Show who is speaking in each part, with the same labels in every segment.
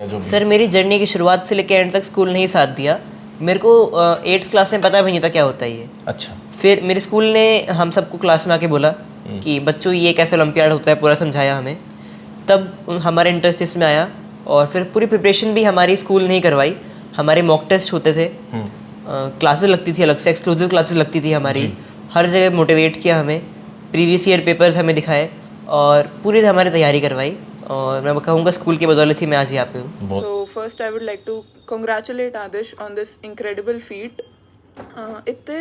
Speaker 1: जो भी?
Speaker 2: सर मेरी जर्नी की शुरुआत से लेकर एंड तक स्कूल ने ही साथ दिया। मेरे को 8th क्लास में पता भी नहीं था क्या होता है ये।
Speaker 1: अच्छा।
Speaker 2: फिर मेरे स्कूल ने हम सबको क्लास में आके बोला कि बच्चों ये कैसे ओलंपियाड होता है, पूरा समझाया हमें। तब हमारा इंटरेस्ट इसमें आया और फिर पूरी प्रिपरेशन भी हमारी स्कूल ने ही करवाई। हमारे मॉक टेस्ट होते थे, क्लासेस लगती थी अलग से, एक्सक्लूसिव क्लासेस लगती थी हमारी। हर जगह मोटिवेट किया हमें, प्रीवियस ईयर पेपर्स हमें दिखाए और पूरी हमारी तैयारी करवाई। और मैं कहूँगा स्कूल की बदौलत ही मैं आज यहाँ पे हूँ।
Speaker 3: So first I would like to congratulate Adish on this incredible feat. इतने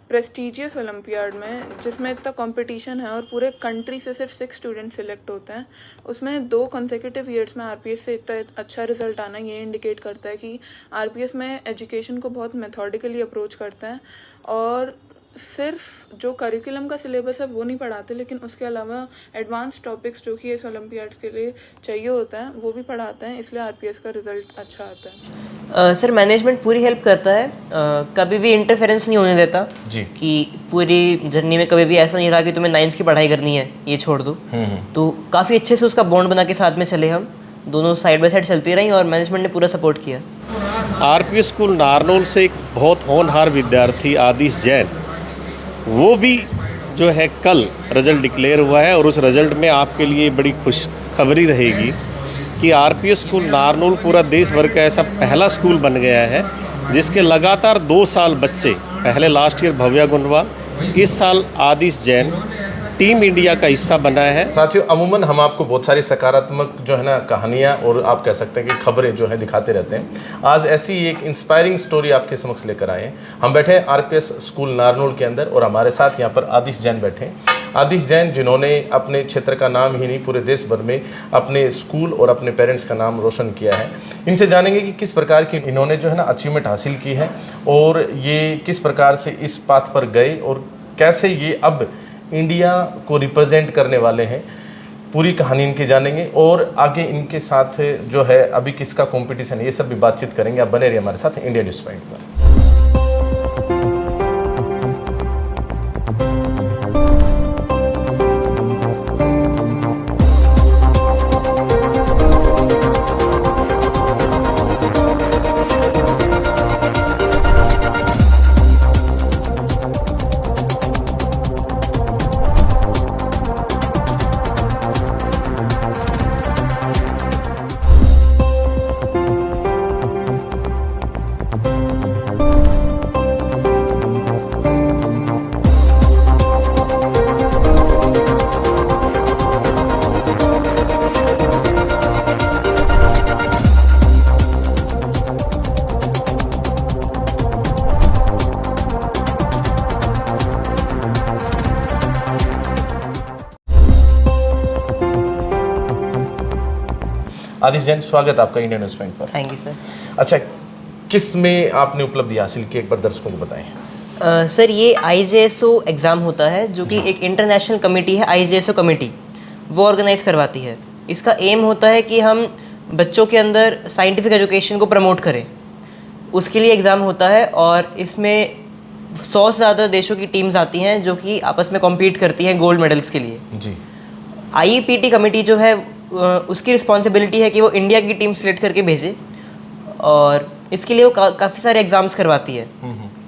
Speaker 3: प्रेस्टिजियस ओलंपियाड में जिसमें इतना कंपटीशन है और पूरे कंट्री से सिर्फ 6 स्टूडेंट सिलेक्ट होते हैं, उसमें 2 कंसेक्यूटिव ईयर्स में आरपीएस से इतना अच्छा रिजल्ट आना ये इंडिकेट करता है कि आरपीएस में एजुकेशन को बहुत मेथोडिकली अप्रोच करते हैं और सिर्फ जो करिकुलम का सिलेबस है वो नहीं पढ़ाते, लेकिन उसके अलावा एडवांस टॉपिक्स जो कि इस ओलंपियाड्स के लिए चाहिए होता है वो भी पढ़ाते हैं, इसलिए आरपीएस का रिजल्ट अच्छा आता है।
Speaker 2: सर मैनेजमेंट पूरी हेल्प करता है, कभी भी इंटरफेरेंस नहीं होने देता
Speaker 1: जी।
Speaker 2: कि पूरी जर्नी में कभी भी ऐसा नहीं रहा कि तुम्हें 9th की पढ़ाई करनी है ये छोड़ दो। तो काफ़ी अच्छे से उसका बॉन्ड बना के साथ में चले, हम दोनों साइड बाय साइड चलती रही और मैनेजमेंट ने पूरा सपोर्ट किया।
Speaker 4: आरपीएस स्कूल नारनौल से एक बहुत होनहार विद्यार्थी आदिश जैन, वो भी जो है कल रिज़ल्ट डिक्लेयर हुआ है और उस रिज़ल्ट में आपके लिए बड़ी खुश खबरी रहेगी कि आरपीएस स्कूल नारनौल पूरा देश भर का ऐसा पहला स्कूल बन गया है जिसके लगातार 2 साल बच्चे, पहले लास्ट ईयर भव्या गुंडवाल, इस साल आदिश जैन टीम इंडिया का हिस्सा बना है।
Speaker 1: साथियों, अमूमन हम आपको बहुत सारी सकारात्मक जो है ना कहानियाँ और आप कह सकते हैं कि खबरें जो है दिखाते रहते हैं। आज ऐसी एक इंस्पायरिंग स्टोरी आपके समक्ष लेकर आए हैं। हम बैठे हैं आरपीएस स्कूल नारनौल के अंदर और हमारे साथ यहाँ पर आदिश जैन बैठे हैं। आदिश जैन जिन्होंने अपने क्षेत्र का नाम ही नहीं पूरे देश भर में अपने स्कूल और अपने पेरेंट्स का नाम रोशन किया है। इनसे जानेंगे कि किस प्रकार की इन्होंने जो है ना अचीवमेंट हासिल की है और ये किस प्रकार से इस पाथ पर गए और कैसे ये अब इंडिया को रिप्रेजेंट करने वाले हैं। पूरी कहानी इनकी जानेंगे और आगे इनके साथ जो है अभी किसका कंपटीशन है ये सब भी बातचीत करेंगे। आप बने रहिए हमारे साथ इंडिया न्यूज़ पॉइंट पर। आदिश जैन, स्वागत आपका इंडिया न्यूज़ पॉइंट पर।
Speaker 2: Thank you sir.
Speaker 1: अच्छा, किस में आपने उपलब्धि हासिल की, एक बार दर्शकों को बताएं।
Speaker 2: सर ये IJSO एग्ज़ाम होता है जो कि एक इंटरनेशनल कमेटी है, IJSO कमेटी, वो ऑर्गेनाइज करवाती है। इसका एम होता है कि हम बच्चों के अंदर साइंटिफिक एजुकेशन को प्रमोट करें, उसके लिए एग्ज़ाम होता है। और इसमें 100 से ज़्यादा देशों की टीम्स आती हैं जो कि आपस में कॉम्पीट करती हैं गोल्ड मेडल्स के लिए।
Speaker 1: जी।
Speaker 2: IEPT कमेटी जो है उसकी रिस्पॉन्सिबिलिटी है कि वो इंडिया की टीम सेलेक्ट करके भेजे और इसके लिए वो काफ़ी सारे एग्ज़ाम्स करवाती है।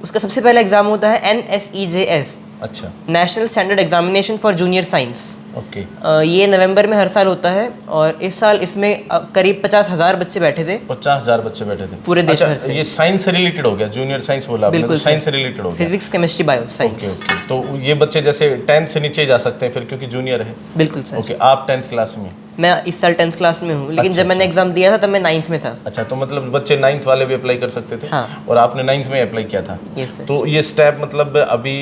Speaker 2: उसका सबसे पहला एग्ज़ाम होता है NSEJS,
Speaker 1: अच्छा,
Speaker 2: national standard examination for junior science.
Speaker 1: Okay.
Speaker 2: ये नवंबर में हर साल होता है और इस साल इसमें करीब 50,000 बच्चे बैठे थे।
Speaker 1: 50,000 बच्चे बैठे थे
Speaker 2: पूरे देश
Speaker 1: अच्छा,
Speaker 2: भर से।
Speaker 1: ये साइंस से रिलेटेड हो गया, जूनियर साइंस बोला आपने,
Speaker 2: बिल्कुल
Speaker 1: तो साइंस से रिलेटेड हो गया,
Speaker 2: physics, chemistry, bio science.
Speaker 1: Okay okay. तो ये बच्चे जैसे 10th से नीचे जा सकते हैं फिर, क्योंकि जूनियर है।
Speaker 2: बिल्कुल सर।
Speaker 1: ओके, आप 10th क्लास में?
Speaker 2: मैं इस साल 10th क्लास में हूँ, लेकिन
Speaker 1: अच्छा,
Speaker 2: जब मैंने एग्जाम दिया था तब मैं 9th में था।
Speaker 1: अच्छा, तो मतलब बच्चे 9th वाले भी अप्लाई कर सकते थे?
Speaker 2: हाँ।
Speaker 1: और आपने 9th में अप्लाई किया था?
Speaker 2: Yes sir.
Speaker 1: तो ये स्टेप मतलब अभी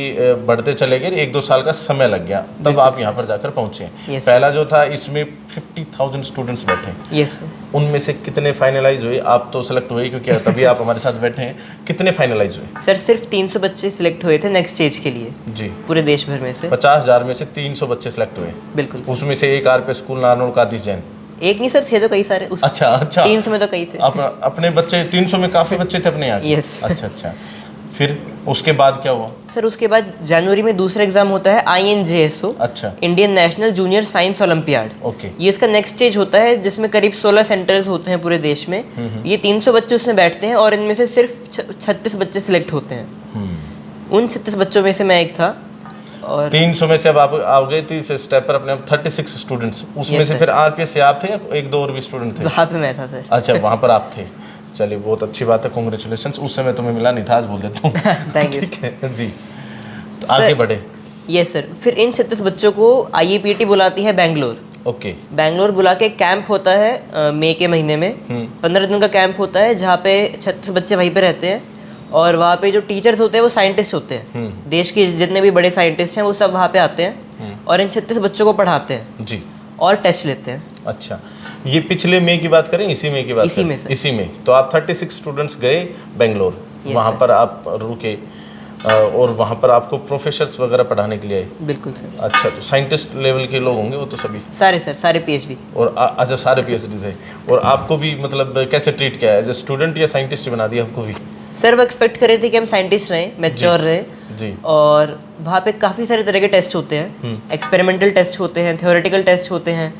Speaker 1: बढ़ते चले गए, 1-2 साल का समय लग गया तब आप यहाँ पर जाकर पहुँचे। पहला जो था इसमें 50,000 स्टूडेंट्स बैठे।
Speaker 2: Yes sir.
Speaker 1: उनमें से कितने फाइनलाइज हुए? आप तो सेलेक्ट हुए क्योंकि तभी आप हमारे साथ बैठे हैं। कितने फाइनलाइज हुए?
Speaker 2: सर सिर्फ 300 बच्चे सिलेक्ट हुए थे नेक्स्ट स्टेज के लिए
Speaker 1: जी,
Speaker 2: पूरे देश भर में से।
Speaker 1: 50,000 में से 300 बच्चे सिलेक्ट हुए।
Speaker 2: बिल्कुल।
Speaker 1: उसमें से एक आरपीएस स्कूल नारनौल का आदिश जैन?
Speaker 2: एक नहीं सर, थे तो कई सारे।
Speaker 1: अच्छा
Speaker 2: 300 में तो कई थे।
Speaker 1: अपने बच्चे 300 में काफ़ी बच्चे थे अपने यहाँ के?
Speaker 2: यस।
Speaker 1: अच्छा। फिर उसके बाद क्या हुआ?
Speaker 2: सर उसके बाद जनवरी में दूसरा एग्जाम होता है INJSO,
Speaker 1: अच्छा,
Speaker 2: Indian national junior science olympiad.
Speaker 1: Okay.
Speaker 2: ये इसका नेक्स्ट स्टेज होता है जिसमें करीब 16 सेंटर्स होते हैं पूरे देश में। ये 300 बच्चे उसमें बैठते हैं और इनमें से सिर्फ 36 बच्चे सिलेक्ट होते हैं। उन 36 बच्चों में से मैं एक था। और
Speaker 1: 300 में से अब आप आ गए थे इस स्टेप पर अपने 36 स्टूडेंट्स, उसमें
Speaker 2: Yes,
Speaker 1: से
Speaker 2: sir.
Speaker 1: फिर RPS से आप थे या एक दो और भी स्टूडेंट थे?
Speaker 2: वहाँ पे मैं था सर।
Speaker 1: अच्छा, वहाँ पर आप थे। चलिए बहुत अच्छी बात है, कॉन्ग्रेचुलेशंस। उस समय तुम्हें मिला नहीं था, आज बोल देता हूँ।
Speaker 2: थैंक यू
Speaker 1: ठीक है जी, तो
Speaker 2: Sir,
Speaker 1: आगे बढ़े।
Speaker 2: Yes sir. फिर इन 36 बच्चों को IAPT बुलाती है बैंगलोर।
Speaker 1: ओके।
Speaker 2: बैंगलोर बुला के कैंप होता है मई के महीने में। 15 दिन का कैंप होता है जहाँ पे 36 बच्चे वहीं पे रहते हैं और वहाँ पे जो टीचर्स होते हैं वो साइंटिस्ट होते हैं। देश के जितने भी बड़े साइंटिस्ट हैं वो सब वहाँ पे आते हैं और इन 36 बच्चों को पढ़ाते हैं
Speaker 1: जी,
Speaker 2: और टेस्ट लेते हैं।
Speaker 1: अच्छा, ये पिछले मई की बात करें, इसी मई की बात
Speaker 2: इसी
Speaker 1: करें?
Speaker 2: में सर।
Speaker 1: इसी में। तो आप 36 स्टूडेंट्स गए बेंगलोर,
Speaker 2: Yes,
Speaker 1: वहाँ
Speaker 2: sir.
Speaker 1: पर आप रुके और वहाँ पर आपको प्रोफेसर्स वगैरह पढ़ाने के लिए आए?
Speaker 2: बिल्कुल सर।
Speaker 1: अच्छा, तो साइंटिस्ट लेवल के लोग होंगे वो तो सभी?
Speaker 2: सारे सर, सारे PhD।
Speaker 1: और अच्छा, सारे PhD थे। और आपको भी मतलब कैसे ट्रीट किया, एज ए स्टूडेंट या साइंटिस्ट बना दिया आपको भी?
Speaker 2: सर वो एक्सपेक्ट कर रहे थे कि हम साइंटिस्ट रहें, मैच्योर रहें
Speaker 1: जी।
Speaker 2: और वहाँ पे काफ़ी सारे तरह के टेस्ट होते हैं। एक्सपेरिमेंटल टेस्ट होते हैं, थ्योरेटिकल टेस्ट होते हैं,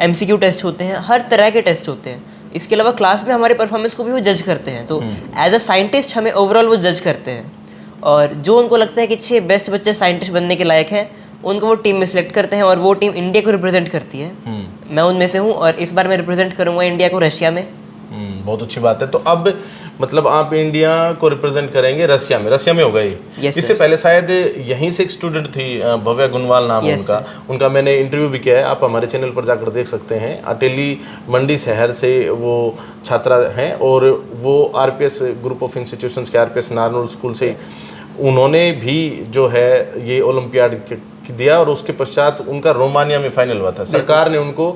Speaker 2: MCQ टेस्ट होते हैं, हर तरह के टेस्ट होते हैं। इसके अलावा क्लास में हमारे परफॉर्मेंस को भी वो जज करते हैं। तो एज अ साइंटिस्ट हमें ओवरऑल वो जज करते हैं और जो उनको लगता है कि 6 बेस्ट बच्चे साइंटिस्ट बनने के लायक हैं उनको वो टीम में सिलेक्ट करते हैं और वो टीम इंडिया को रिप्रेजेंट करती है। मैं उनमें से हूँ और इस बार मैं रिप्रेजेंट करूँगा इंडिया को रशिया में।
Speaker 1: बहुत अच्छी बात है। तो अब मतलब आप इंडिया को रिप्रेजेंट करेंगे रशिया में? रशिया में होगा ये?
Speaker 2: Yes,
Speaker 1: इससे
Speaker 2: sir.
Speaker 1: पहले शायद यहीं से एक स्टूडेंट थी, भव्या गुनवाल नाम है
Speaker 2: Yes,
Speaker 1: उनका मैंने इंटरव्यू भी किया है, आप हमारे चैनल पर जाकर देख सकते हैं। अटेली मंडी शहर से वो छात्रा हैं और वो RPS ग्रुप ऑफ इंस्टीट्यूशंस के RPS नारनौल स्कूल से उन्होंने भी जो है ये ओलंपियाड दिया और उसके पश्चात उनका रोमानिया में फाइनल हुआ था। सरकार ने उनको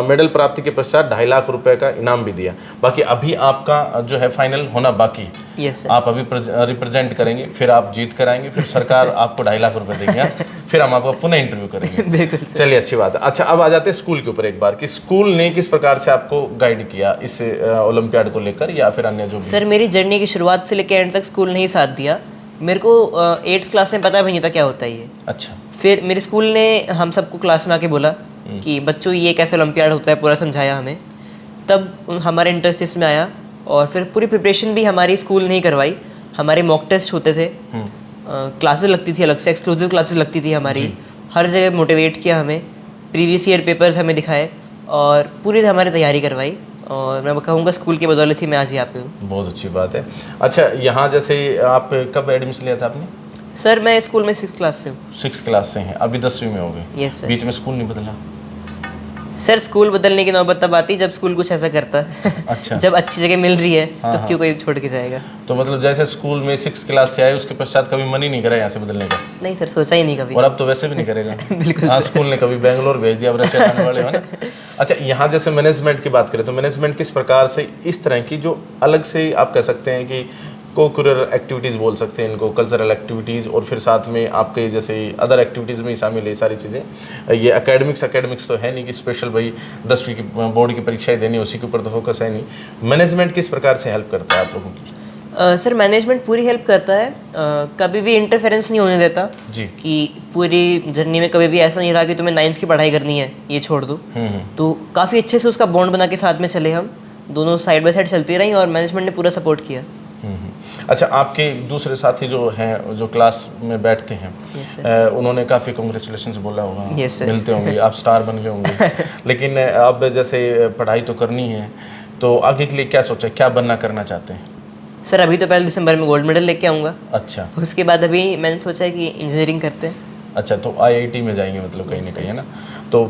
Speaker 1: मेडल प्राप्ति के पश्चात 2.5 लाख रुपए का इनाम भी दिया। बाकी अभी आपका जो है फाइनल होना बाकी है।
Speaker 2: Yes sir.
Speaker 1: आप अभी रिप्रेजेंट करेंगे, फिर आप जीत कर आएंगे, फिर सरकार आपको 2.5 लाख रुपए देंगे, फिर हम आपको पुनः इंटरव्यू करेंगे।
Speaker 2: बिल्कुल सर।
Speaker 1: चलिए, अच्छी बात है। अच्छा, अब आ जाते हैं स्कूल के ऊपर एक बार कि स्कूल ने किस प्रकार से आपको गाइड किया इस ओलंपियाड को लेकर या फिर अन्य जो भी?
Speaker 2: सर मेरी जर्नी की शुरुआत से लेकर एंड तक स्कूल ने ही साथ दिया। मेरे को 8th क्लास में पता भी नहीं था क्या होता है ये।
Speaker 1: अच्छा,
Speaker 2: फिर मेरे स्कूल ने हम सबको क्लास में आके बोला कि बच्चों ये कैसे ओलंपियाड होता है, पूरा समझाया हमें। तब हमारे इंटरेस्ट में आया और फिर पूरी प्रिपरेशन भी हमारी स्कूल ने ही करवाई। हमारे मॉक टेस्ट होते थे, क्लासेस लगती थी अलग से, एक्सक्लूसिव क्लासेस लगती थी हमारी। हर जगह मोटिवेट किया हमें, प्रीवियस ईयर पेपर्स हमें दिखाए और पूरी हमारी तैयारी करवाई और मैं कहूँगा स्कूल की बदौलत ही मैं आज यहाँ पे हूँ।
Speaker 1: बहुत अच्छी बात है। अच्छा, यहाँ जैसे आप कब एडमिशन लिया था आपने?
Speaker 2: सर मैं स्कूल में 6th क्लास से हूँ।
Speaker 1: 6th क्लास से हैं, अभी 10वीं में हो गए।
Speaker 2: Yes sir.
Speaker 1: बीच में स्कूल नहीं बदला?
Speaker 2: सर स्कूल बदलने की नौबत तब आती जब स्कूल कुछ ऐसा करता।
Speaker 1: अच्छा।
Speaker 2: जब अच्छी जगह मिल रही है
Speaker 1: हाँ,
Speaker 2: तो क्यों कोई छोड़ के जाएगा।
Speaker 1: तो मतलब जैसे स्कूल में 6th क्लास से आए उसके पश्चात कभी मन ही नहीं करा यहाँ से बदलने का?
Speaker 2: नहीं सर, सोचा ही नहीं कभी।
Speaker 1: और अब तो वैसे भी नहीं करेगा?
Speaker 2: बिल्कुल
Speaker 1: हाँ, स्कूल ने कभी बेंगलोर भेज दिया, अब रशिया आने वाले हो ना। अच्छा, यहाँ जैसे मैनेजमेंट की बात करें तो मैनेजमेंट किस प्रकार से इस तरह की जो अलग से आप कह सकते हैं कि को-करिकुलर एक्टिविटीज़ बोल सकते हैं इनको, कल्चरल एक्टिविटीज़ और फिर साथ में आपके जैसे अदर एक्टिविटीज़ में ही शामिल है सारी चीज़ें। ये एकेडमिक्स तो है नहीं कि स्पेशल भाई 10वीं की बोर्ड की परीक्षाएं देनी, उसी के ऊपर तो फोकस है नहीं। मैनेजमेंट किस प्रकार से हेल्प करता है आप लोगों की?
Speaker 2: सर मैनेजमेंट पूरी हेल्प करता है, कभी भी इंटरफेरेंस नहीं होने देता
Speaker 1: जी।
Speaker 2: कि पूरी जर्नी में कभी भी ऐसा नहीं रहा कि तुम्हें 9th की पढ़ाई करनी है ये छोड़ दो। तो काफ़ी अच्छे से उसका बॉन्ड बना के साथ में चले, हम दोनों साइड बाय साइड चलती रही और मैनेजमेंट ने पूरा सपोर्ट किया।
Speaker 1: अच्छा, आपके दूसरे साथी जो हैं जो क्लास में बैठते हैं उन्होंने काफ़ी कांग्रेचुलेशंस बोला होगा?
Speaker 2: Yes, sir.
Speaker 1: मिलते होंगे, आप स्टार बन गए होंगे। लेकिन अब जैसे पढ़ाई तो करनी है तो आगे के लिए क्या सोचा, क्या बनना करना चाहते हैं?
Speaker 2: सर अभी तो पहले दिसंबर में गोल्ड मेडल लेके आऊँगा।
Speaker 1: अच्छा,
Speaker 2: उसके बाद अभी मैंने सोचा है कि इंजीनियरिंग करते हैं।
Speaker 1: अच्छा, तो IIT में जाएंगे मतलब कहीं ना कहीं, है ना? तो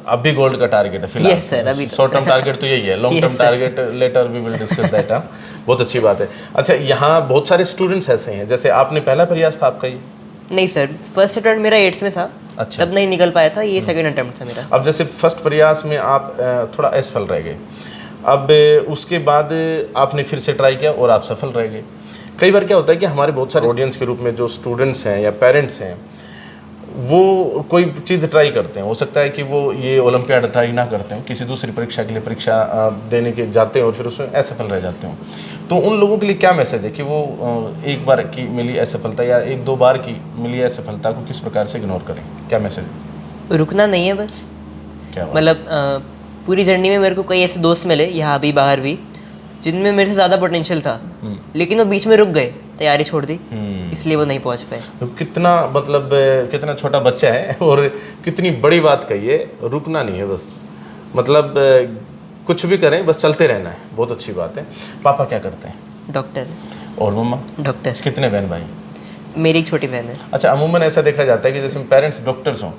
Speaker 1: अब भी गोल्ड का टारगेट है फिलहाल?
Speaker 2: Yes, sir, अभी तो।
Speaker 1: शॉर्ट टर्म टारगेट तो यही है, long term target later we will discuss that. बहुत अच्छी बात है। अच्छा, यहाँ बहुत सारे स्टूडेंट्स ऐसे हैं, जैसे आपने पहला प्रयास था आपका ये?
Speaker 2: नहीं सर, फर्स्ट अटेम्प्ट मेरा 8th में था।
Speaker 1: अच्छा।
Speaker 2: तब नहीं निकल पाया था, ये सेकंड अटेम्प्ट था मेरा।
Speaker 1: अब जैसे फर्स्ट प्रयास में आप थोड़ा असफल रह गए, अब उसके बाद आपने फिर से ट्राई किया और आप सफल रह गए। कई बार क्या होता है कि हमारे बहुत सारे ऑडियंस के रूप में जो स्टूडेंट्स हैं या पेरेंट्स हैं वो कोई चीज़ ट्राई करते हैं, हो सकता है कि वो ये ओलंपियाड ट्राई ना करते हो, किसी दूसरी परीक्षा के लिए परीक्षा देने के जाते हैं और फिर उसमें असफल रह जाते हो, तो उन लोगों के लिए क्या मैसेज है कि वो एक बार की मिली असफलता या एक दो बार की मिली असफलता को किस प्रकार से इग्नोर करें, क्या मैसेज है?
Speaker 2: रुकना नहीं है बस।
Speaker 1: क्या बात?
Speaker 2: मतलब पूरी जर्नी में मेरे को कई ऐसे दोस्त मिले यहाँ भी बाहर भी जिनमें मेरे से ज़्यादा पोटेंशियल था, लेकिन वो बीच में रुक गए, तैयारी छोड़ दी, इसलिए वो नहीं पहुँच पाए।
Speaker 1: तो कितना मतलब कितना छोटा बच्चा है और कितनी बड़ी बात कही है, रुकना नहीं है बस, मतलब कुछ भी करें बस चलते रहना है, बहुत अच्छी बात है। पापा क्या करते हैं?
Speaker 2: डॉक्टर।
Speaker 1: और मम्मा?
Speaker 2: डॉक्टर।
Speaker 1: कितने बहन भाई?
Speaker 2: मेरी एक छोटी बहन है।
Speaker 1: अच्छा, अमूमन ऐसा देखा जाता है कि जैसे पेरेंट्स डॉक्टर्स हों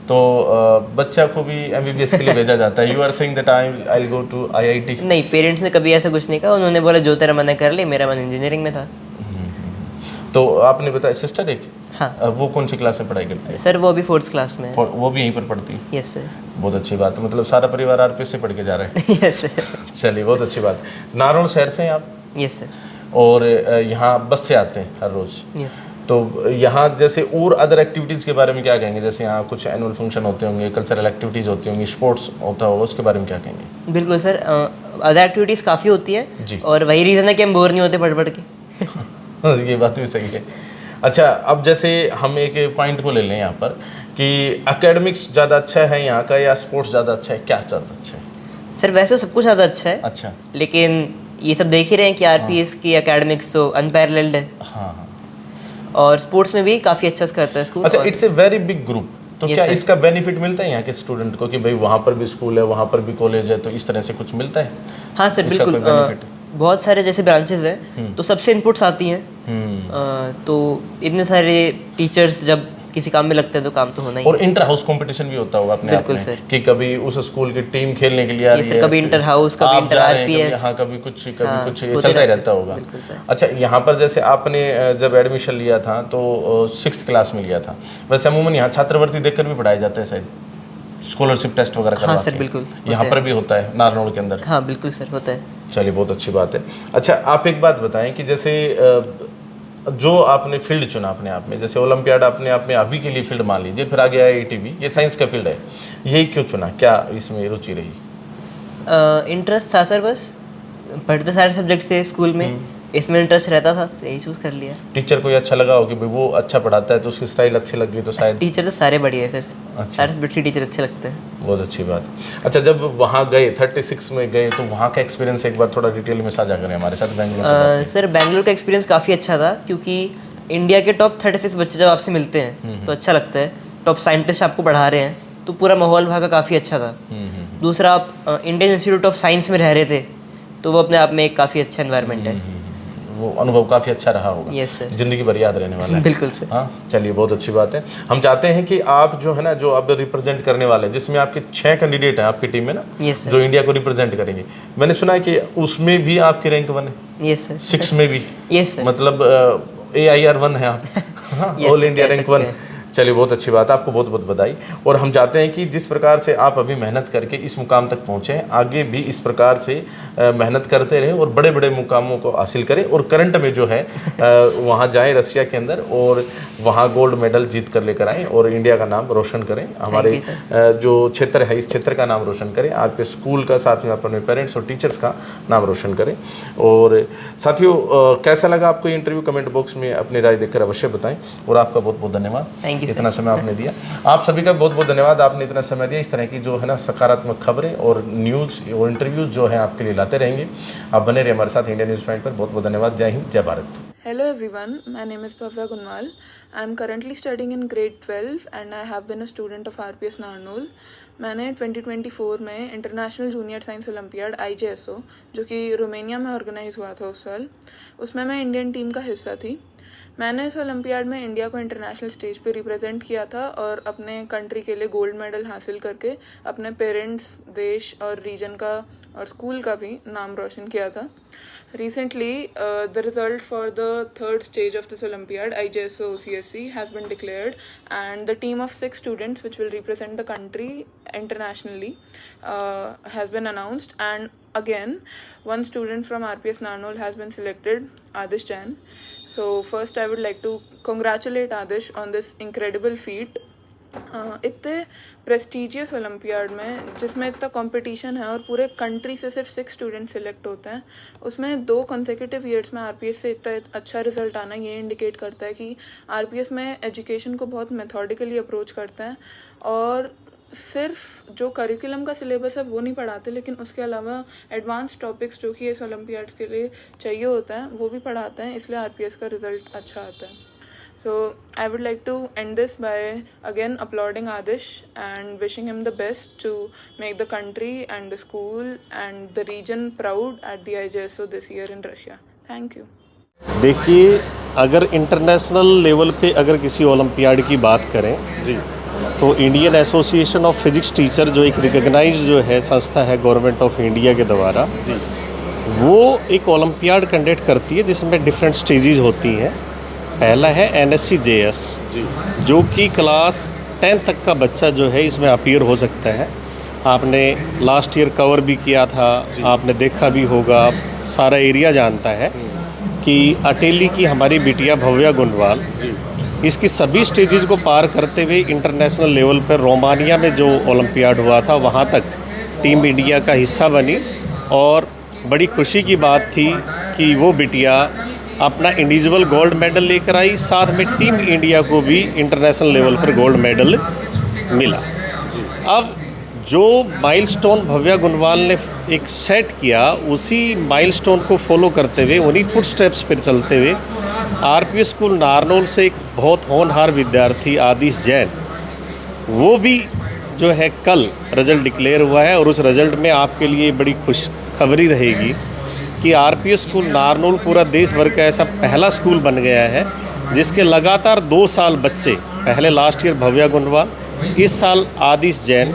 Speaker 1: तो बच्चा को भी एमबीबीएस के लिए भेजा जाता है। You are saying that I will go to IIT?
Speaker 2: नहीं, पेरेंट्स ने कभी ऐसा कुछ नहीं कहा, उन्होंने बोला जो तेरा मन है कर ले, मेरा मन इंजीनियरिंग में था।
Speaker 1: तो आपने बताया सिस्टर एक?
Speaker 2: हाँ।
Speaker 1: वो कौन सी क्लास में पढ़ाई करती है?
Speaker 2: सर वो अभी 4th क्लास में है।
Speaker 1: वो भी यहीं पर पढ़ती है?
Speaker 2: Yes sir.
Speaker 1: बहुत अच्छी बात है, मतलब सारा परिवार आरपीएस से पढ़ के जा रहा है।
Speaker 2: Yes sir.
Speaker 1: चलिए, बहुत अच्छी बात है। नारनौल शहर से हैं आप?
Speaker 2: Yes sir.
Speaker 1: और यहाँ बस से आते हैं हर रोज़?
Speaker 2: यस।
Speaker 1: तो यहाँ जैसे और अदर एक्टिविटीज़ के बारे में क्या कहेंगे? जैसे यहाँ कुछ एनुअल फंक्शन होते होंगे, कल्चरल एक्टिविटीज़ होती होंगी, स्पोर्ट्स होता होगा, उसके बारे में क्या कहेंगे?
Speaker 2: बिल्कुल सर, अदर एक्टिविटीज़ काफ़ी होती है
Speaker 1: जी।
Speaker 2: और वही रीज़न है कि हम बोर नहीं होते पढ़ के।
Speaker 1: ये बात भी सही है। अच्छा, अब जैसे हम एक पॉइंट को ले लें यहाँ पर कि एकेडमिक्स ज़्यादा अच्छा है यहाँ का या स्पोर्ट्स ज़्यादा अच्छा है, क्या ज़्यादा अच्छा है?
Speaker 2: सर वैसे तो सब कुछ ज़्यादा अच्छा है।
Speaker 1: अच्छा।
Speaker 2: लेकिन ये सब देख ही रहे हैं कि आरपीएस की एकेडमिक्स तो अनपैरेलल्ड है।
Speaker 1: हाँ।
Speaker 2: और स्पोर्ट्स में भी काफ़ी अच्छा करता है स्कूल।
Speaker 1: अच्छा, it's a very big group, तो
Speaker 2: Yes,
Speaker 1: क्या
Speaker 2: sir.
Speaker 1: इसका बेनिफिट मिलता है यहाँ के स्टूडेंट को कि भाई वहाँ पर भी स्कूल है, वहाँ पर भी कॉलेज है, तो इस तरह से कुछ मिलता है?
Speaker 2: हाँ सर,
Speaker 1: इसका
Speaker 2: बिल्कुल।
Speaker 1: कोई benefit?
Speaker 2: बहुत सारे जैसे ब्रांचेस हैं तो सबसे इनपुट्स आती हैं। तो इतने सारे टीचर्स जब किसी काम में लगते हैं तो काम तो होना ही
Speaker 1: और इंटर हाउस कंपटीशन भी होता होगा अपने आप
Speaker 2: बिल्कुल
Speaker 1: में
Speaker 2: सर।
Speaker 1: कि कभी उस स्कूल की टीम खेलने के लिए आ रही है,
Speaker 2: कभी इंटर हाउस, कभी
Speaker 1: आप
Speaker 2: इंटर
Speaker 1: जा रहे हैं,
Speaker 2: आरपीएस,
Speaker 1: यहाँ कभी कुछ
Speaker 2: हाँ,
Speaker 1: कुछ
Speaker 2: होते
Speaker 1: चलता ही
Speaker 2: रहता
Speaker 1: रहता
Speaker 2: है,
Speaker 1: होगा।
Speaker 2: बिल्कुल सर।
Speaker 1: अच्छा, यहाँ पर जैसे आपने जब एडमिशन लिया था तो 6th क्लास में लिया था, वैसे अमूमन यहाँ छात्रवृत्ति देकर भी पढ़ाया जाता है शायद, स्कॉलरशिप टेस्ट वगैरह करवा
Speaker 2: हाँ सर,
Speaker 1: के।
Speaker 2: बिल्कुल
Speaker 1: यहाँ पर भी होता है नारनौल के अंदर?
Speaker 2: हाँ बिल्कुल सर, होता है।
Speaker 1: चलिए, बहुत अच्छी बात है। अच्छा, आप एक बात बताएं कि जैसे जो आपने फील्ड चुना अपने आप में, जैसे ओलंपियाड अपने आप में अभी के लिए फील्ड मान लीजिए, फिर आगे आईआईटी भी, ये साइंस का फील्ड है, यही क्यों चुना, क्या इसमें रुचि रही?
Speaker 2: इंटरेस्ट था सर, बस पढ़ते सारे सब्जेक्ट थे स्कूल में, इसमें इंटरेस्ट रहता था तो यही चूज़ कर लिया।
Speaker 1: टीचर को ये अच्छा लगा हो कि भाई वो अच्छा पढ़ाता है तो उसकी स्टाइल अच्छी लग गई तो शायद?
Speaker 2: टीचर तो सारे बढ़िया है सर।
Speaker 1: अच्छा।
Speaker 2: सारे सब्जेक्ट के टीचर अच्छे लगते हैं।
Speaker 1: बहुत अच्छी बात। अच्छा, जब वहाँ गए 36 में गए तो वहाँ का एक्सपीरियंस एक बार थोड़ा डिटेल में साझा करें हमारे साथ। बेंगलोर
Speaker 2: सर बेंगलुरु का एक्सपीरियंस काफ़ी अच्छा था, क्योंकि इंडिया के टॉप 36 बच्चे जब आपसे मिलते हैं तो अच्छा लगता है। टॉप साइंटिस्ट आपको पढ़ा रहे हैं तो पूरा माहौल वहाँ का काफ़ी अच्छा था। दूसरा, आप इंडियन इंस्टीट्यूट ऑफ साइंस में रह रहे थे तो वो अपने आप में एक काफ़ी अच्छा एनवायरनमेंट है।
Speaker 1: वो अनुभव काफ़ी अच्छा रहा होगा।
Speaker 2: Yes sir.
Speaker 1: जिंदगी भर याद रहने वाला है।
Speaker 2: बिल्कुल सर।
Speaker 1: हाँ, चलिए, बहुत अच्छी बात है। हम चाहते हैं कि आप जो है ना, जो अब रिप्रेजेंट करने वाले हैं, जिसमें आपके 6 कैंडिडेट हैं आपकी टीम में ना,
Speaker 2: यस सर।
Speaker 1: जो इंडिया को रिप्रेजेंट करेंगे, मैंने सुना है कि उसमें भी आपकी रैंक 1 है।
Speaker 2: Yes sir.
Speaker 1: 6 में भी?
Speaker 2: Yes sir.
Speaker 1: मतलब AIR 1 है आप।
Speaker 2: Yes,
Speaker 1: ऑल
Speaker 2: sir,
Speaker 1: इंडिया
Speaker 2: कह
Speaker 1: रैंक
Speaker 2: सकते
Speaker 1: 1। चलिए, बहुत अच्छी बात है, आपको बहुत बहुत बधाई। और हम चाहते हैं कि जिस प्रकार से आप अभी मेहनत करके इस मुकाम तक पहुँचे हैं, आगे भी इस प्रकार से मेहनत करते रहें और बड़े बड़े मुकामों को हासिल करें, और करंट में जो है वहाँ जाएं रसिया के अंदर और वहाँ गोल्ड मेडल जीत कर लेकर आएँ और इंडिया का नाम रोशन करें, हमारे जो क्षेत्र है इस क्षेत्र का नाम रोशन करें, आपके स्कूल का, साथ में अपने पेरेंट्स और टीचर्स का नाम रोशन करें। और साथियों, कैसा लगा आपको ये इंटरव्यू, कमेंट बॉक्स में अपनी राय देकर अवश्य बताएं। और आपका बहुत बहुत धन्यवाद, इतना समय आपने दिया। आप सभी का बहुत बहुत धन्यवाद, आपने इतना समय दिया। इस तरह की जो है ना सकारात्मक खबरें और न्यूज़ और इंटरव्यूज़ जो है आपके लिए लाते रहेंगे। आप बने रहिए हमारे साथ इंडिया न्यूज़ पॉइंट पर। बहुत बहुत धन्यवाद। जय हिंद, जय Bharat.
Speaker 3: Hello everyone, my name is Bhavya Gunwal. I am currently studying in grade 12 and I have been a student of RPS Narnaul. मैंने 2024 में international junior science olympiad IJSO, जो कि रोमानिया में ऑर्गेनाइज हुआ था उस साल, उसमें मैं इंडियन टीम का हिस्सा थी। मैंने इस ओलंपियाड में इंडिया को इंटरनेशनल स्टेज पे रिप्रेजेंट किया था और अपने कंट्री के लिए गोल्ड मेडल हासिल करके अपने पेरेंट्स, देश और रीजन का और स्कूल का भी नाम रोशन किया था। Recently, the result for the third stage of this Olympiad, IJSO CSC, has been declared, and the team of 6 students which will represent the country internationally has been announced. And again, one student from RPS Narnaul has been selected, Adish Jain. So first, I would like to congratulate Adish on this incredible feat. इतने prestigious olympiad में जिसमें इतना competition है और पूरे country से सिर्फ 6 student select होते हैं, उसमें 2 कंसेक्यूटिव ईयर्स में आरपीएस से इतना अच्छा रिजल्ट आना ये इंडिकेट करता है कि आरपीएस में एजुकेशन को बहुत मेथोडिकली अप्रोच करते हैं और सिर्फ जो करिकुलम का सिलेबस है वो नहीं पढ़ाते, लेकिन उसके अलावा एडवांस टॉपिक्स जो कि इस ओलंपियाड्स के लिए चाहिए होता है वो भी पढ़ाते हैं, इसलिए आरपीएस का रिजल्ट अच्छा आता है. So I would like to end this by again applauding Adish and wishing him the best to make the country and the school and the region proud at the IJSO this year in Russia. Thank you.
Speaker 4: देखिए, अगर international level पे अगर किसी olympiad की बात करें जी, तो Indian association of physics teacher जो एक रिकग्नाइज जो है संस्था है गवर्नमेंट ऑफ इंडिया के द्वारा जी, वो एक ओलंपियाड कंडक्ट करती है जिसमें डिफरेंट स्टेजेस होती हैं. पहला है NSC-JS जो कि क्लास 10 तक का बच्चा जो है इसमें अपीयर हो सकता है. आपने लास्ट ईयर कवर भी किया था, आपने देखा भी होगा, सारा एरिया जानता है कि अटेली की हमारी बिटिया भव्या गुंडवाल इसकी सभी स्टेजेस को पार करते हुए इंटरनेशनल लेवल पर रोमानिया में जो ओलंपियाड हुआ था वहाँ तक टीम इंडिया का हिस्सा बनी. और बड़ी खुशी की बात थी कि वो बिटिया अपना इंडिविजुअल गोल्ड मेडल लेकर आई, साथ में टीम इंडिया को भी इंटरनेशनल लेवल पर गोल्ड मेडल मिला. अब जो माइलस्टोन भव्या गुंडवाल ने एक सेट किया, उसी माइलस्टोन को फॉलो करते हुए, उन्हीं फुट स्टेप्स पर चलते हुए आरपीएस स्कूल नारनौल से एक बहुत होनहार विद्यार्थी आदिश जैन, वो भी जो है कल रिज़ल्ट डिक्लेयर हुआ है. और उस रिज़ल्ट में आपके लिए बड़ी खुशखबरी रहेगी कि आरपीएस स्कूल नारनौल पूरा देश भर का ऐसा पहला स्कूल बन गया है जिसके लगातार 2 साल बच्चे, पहले लास्ट ईयर भव्या गुंडवाल, इस साल आदिश जैन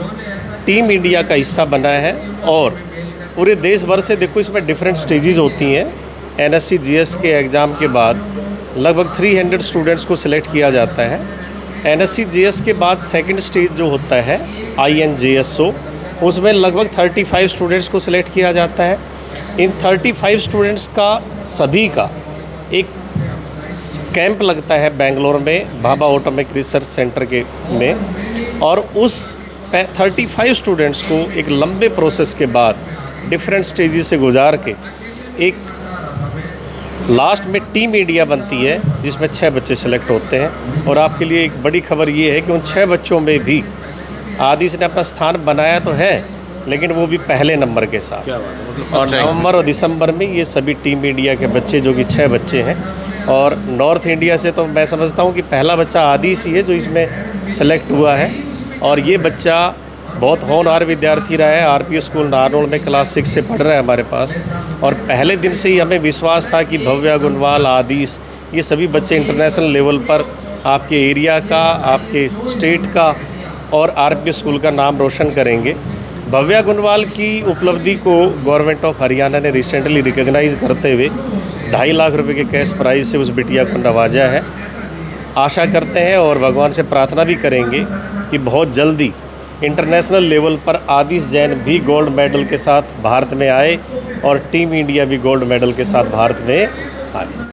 Speaker 4: टीम इंडिया का हिस्सा बना है. और पूरे देश भर से देखो इसमें डिफरेंट स्टेजेस होती हैं. NSC-JS के एग्ज़ाम के बाद लगभग 300 स्टूडेंट्स को सिलेक्ट किया जाता है. NSC-JS के बाद सेकंड स्टेज जो होता है INJSO, उसमें लगभग 35 स्टूडेंट्स को सिलेक्ट किया जाता है. इन 35 स्टूडेंट्स का सभी का एक कैंप लगता है बेंगलोर में भाभा ऑटोमिक रिसर्च सेंटर के में. और उस 35 स्टूडेंट्स को एक लंबे प्रोसेस के बाद डिफरेंट स्टेजेस से गुजार के एक लास्ट में टीम इंडिया बनती है जिसमें 6 बच्चे सेलेक्ट होते हैं. और आपके लिए एक बड़ी खबर ये है कि उन 6 बच्चों में भी आदिश ने अपना स्थान बनाया तो है, लेकिन वो भी पहले नंबर के साथ. और नवंबर और दिसंबर में ये सभी टीम इंडिया के बच्चे जो कि 6 बच्चे हैं. और नॉर्थ इंडिया से तो मैं समझता हूँ कि पहला बच्चा आदिश ही है जो इसमें सेलेक्ट हुआ है. और ये बच्चा बहुत होनहार विद्यार्थी रहा है. आरपीएस स्कूल नारनौल में क्लास 6 से पढ़ रहा है हमारे पास. और पहले दिन से ही हमें विश्वास था कि भव्या गुंडवाल, आदिश, ये सभी बच्चे इंटरनेशनल लेवल पर आपके एरिया का, आपके स्टेट का और आरपीएस स्कूल का नाम रोशन करेंगे. भव्या गुंडवाल की उपलब्धि को गवर्नमेंट ऑफ हरियाणा ने रिसेंटली रिकॉग्नाइज करते हुए 2.5 लाख रुपए के कैश प्राइज से उस बिटिया को नवाजा है. आशा करते हैं और भगवान से प्रार्थना भी करेंगे कि बहुत जल्दी इंटरनेशनल लेवल पर आदिश जैन भी गोल्ड मेडल के साथ भारत में आए और टीम इंडिया भी गोल्ड मेडल के साथ भारत में आए.